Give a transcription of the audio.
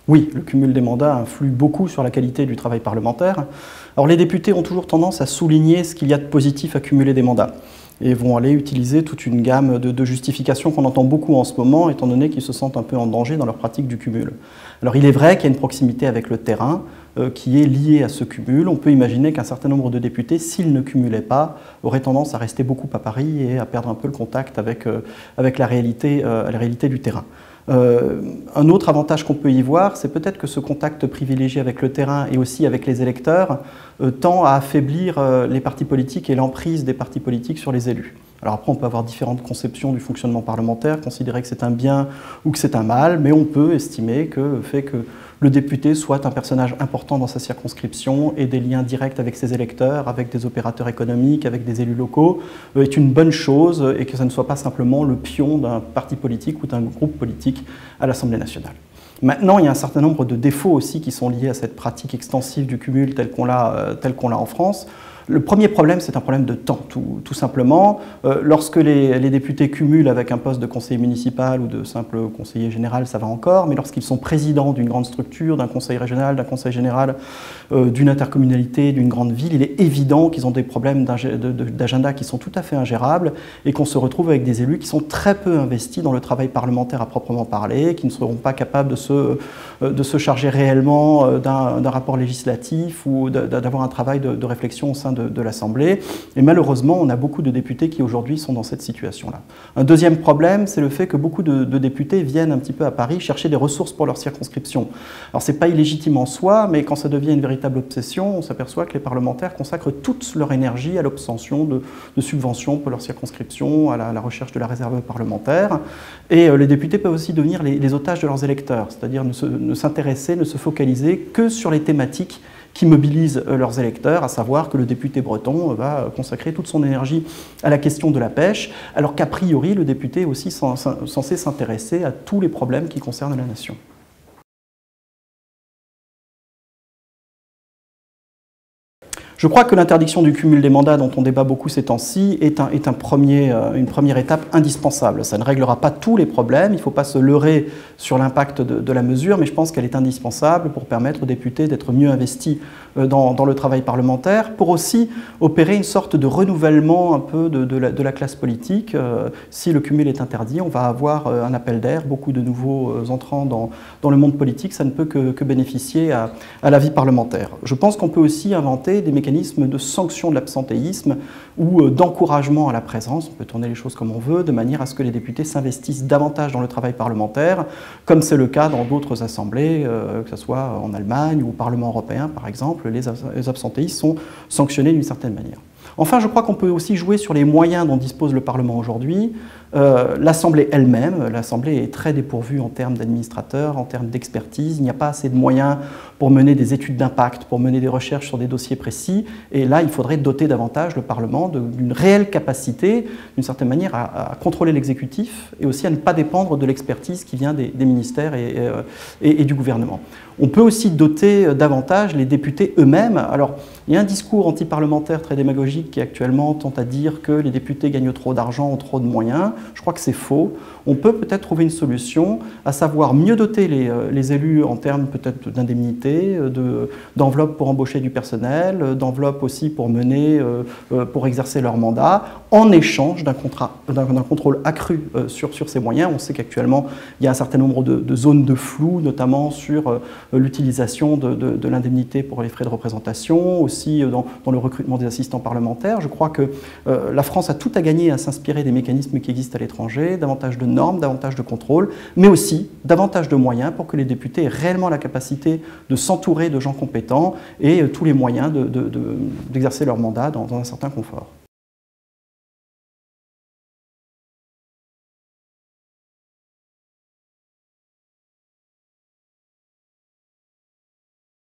Oui, le cumul des mandats influe beaucoup sur la qualité du travail parlementaire. Alors les députés ont toujours tendance à souligner ce qu'il y a de positif à cumuler des mandats et vont aller utiliser toute une gamme de justifications qu'on entend beaucoup en ce moment, étant donné qu'ils se sentent un peu en danger dans leur pratique du cumul. Alors il est vrai qu'il y a une proximité avec le terrain qui est liée à ce cumul. On peut imaginer qu'un certain nombre de députés, s'ils ne cumulaient pas, auraient tendance à rester beaucoup à Paris et à perdre un peu le contact avec la réalité du terrain. Un autre avantage qu'on peut y voir, c'est peut-être que ce contact privilégié avec le terrain et aussi avec les électeurs tend à affaiblir les partis politiques et l'emprise des partis politiques sur les élus. Alors après, on peut avoir différentes conceptions du fonctionnement parlementaire, considérer que c'est un bien ou que c'est un mal, mais on peut estimer que le fait que le député soit un personnage important dans sa circonscription et des liens directs avec ses électeurs, avec des opérateurs économiques, avec des élus locaux, est une bonne chose et que ça ne soit pas simplement le pion d'un parti politique ou d'un groupe politique à l'Assemblée nationale. Maintenant, il y a un certain nombre de défauts aussi qui sont liés à cette pratique extensive du cumul tel qu'on l'a en France. Le premier problème, c'est un problème de temps, tout simplement. Lorsque les députés cumulent avec un poste de conseiller municipal ou de simple conseiller général, ça va encore, mais lorsqu'ils sont présidents d'une grande structure, d'un conseil régional, d'un conseil général, d'une intercommunalité, d'une grande ville, il est évident qu'ils ont des problèmes d'agenda qui sont tout à fait ingérables et qu'on se retrouve avec des élus qui sont très peu investis dans le travail parlementaire à proprement parler, qui ne seront pas capables de se charger réellement d'un rapport législatif ou d'avoir un travail de réflexion au sein de l'Assemblée. Et malheureusement, on a beaucoup de députés qui aujourd'hui sont dans cette situation-là. Un deuxième problème, c'est le fait que beaucoup de députés viennent un petit peu à Paris chercher des ressources pour leur circonscription. Alors c'est pas illégitime en soi, mais quand ça devient une véritable obsession, on s'aperçoit que les parlementaires consacrent toute leur énergie à l'obtention de subventions pour leur circonscription, à la recherche de la réserve parlementaire. Et les députés peuvent aussi devenir les otages de leurs électeurs, c'est-à-dire ne s'intéresser, ne se focaliser que sur les thématiques qui mobilisent leurs électeurs, à savoir que le député breton va consacrer toute son énergie à la question de la pêche, alors qu'a priori, le député est aussi censé s'intéresser à tous les problèmes qui concernent la nation. Je crois que l'interdiction du cumul des mandats dont on débat beaucoup ces temps-ci est une première étape indispensable. Ça ne réglera pas tous les problèmes, il ne faut pas se leurrer sur l'impact de la mesure, mais je pense qu'elle est indispensable pour permettre aux députés d'être mieux investis dans le travail parlementaire, pour aussi opérer une sorte de renouvellement un peu de la classe politique. Si le cumul est interdit, on va avoir un appel d'air, beaucoup de nouveaux entrants dans le monde politique, ça ne peut que bénéficier à la vie parlementaire. Je pense qu'on peut aussi inventer des mécanismes de sanction de l'absentéisme ou d'encouragement à la présence, on peut tourner les choses comme on veut, de manière à ce que les députés s'investissent davantage dans le travail parlementaire, comme c'est le cas dans d'autres assemblées, que ce soit en Allemagne ou au Parlement européen par exemple, les absentéistes sont sanctionnés d'une certaine manière. Enfin, je crois qu'on peut aussi jouer sur les moyens dont dispose le Parlement aujourd'hui. L'Assemblée elle-même, l'Assemblée est très dépourvue en termes d'administrateurs, en termes d'expertise. Il n'y a pas assez de moyens pour mener des études d'impact, pour mener des recherches sur des dossiers précis. Et là, il faudrait doter davantage le Parlement d'une réelle capacité, d'une certaine manière, à contrôler l'exécutif et aussi à ne pas dépendre de l'expertise qui vient des ministères et du gouvernement. On peut aussi doter davantage les députés eux-mêmes. Alors, il y a un discours anti-parlementaire très démagogique qui actuellement tente à dire que les députés gagnent trop d'argent, ont trop de moyens. Je crois que c'est faux. On peut peut-être trouver une solution, à savoir mieux doter les élus en termes peut-être d'indemnités, d'enveloppes pour embaucher du personnel, d'enveloppes aussi pour exercer leur mandat, en échange d'un contrôle accru sur ces moyens. On sait qu'actuellement, il y a un certain nombre de zones de flou, notamment sur l'utilisation de l'indemnité pour les frais de représentation, aussi dans le recrutement des assistants parlementaires. Je crois que la France a tout à gagner à s'inspirer des mécanismes qui existent à l'étranger, davantage de normes, davantage de contrôle, mais aussi davantage de moyens pour que les députés aient réellement la capacité de s'entourer de gens compétents et tous les moyens d'exercer leur mandat dans un certain confort.